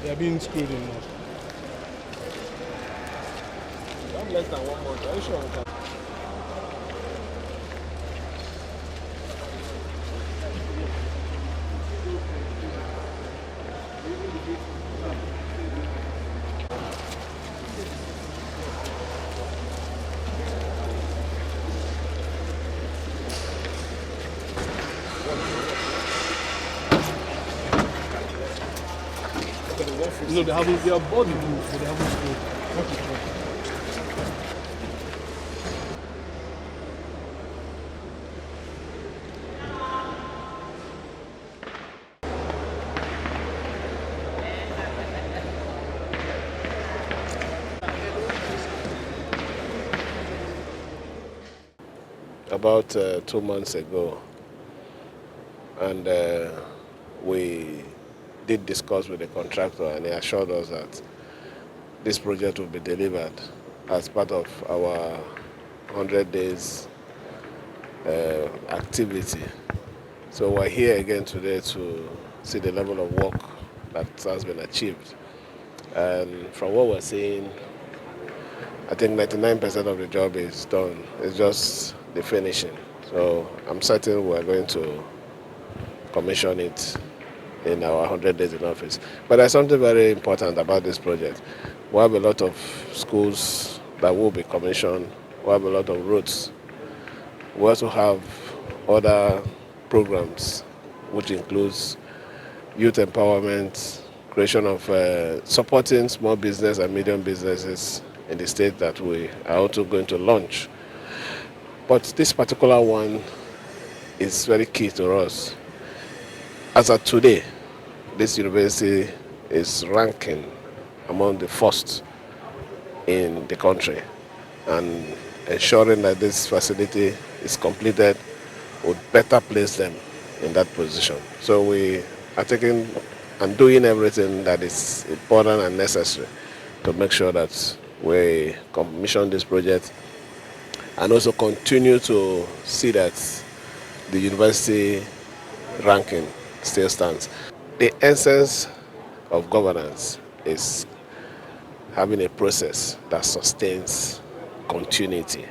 They are being screwed in now. I'm less than 1 month. Are you sure? No, they have bought the tools, but they haven't screwed. What is wrong? About 2 months ago, and we did discuss with the contractor, and he assured us that this project will be delivered as part of our 100 days activity. So we're here again today to see the level of work that has been achieved. And from what we're seeing, I think 99% of the job is done. It's just the finishing. So I'm certain we're going to commission it in our 100 days in office. But there's something very important about this project. We have a lot of schools that will be commissioned. We have a lot of roads. We also have other programs, which includes youth empowerment, creation of supporting small business and medium businesses in the state that we are also going to launch. But this particular one is very key to us. As of today, this university is ranking among the first in the country, and ensuring that this facility is completed would better place them in that position. So we are taking and doing everything that is important and necessary to make sure that we commission this project and also continue to see that the university ranking still stands. The essence of governance is having a process that sustains continuity.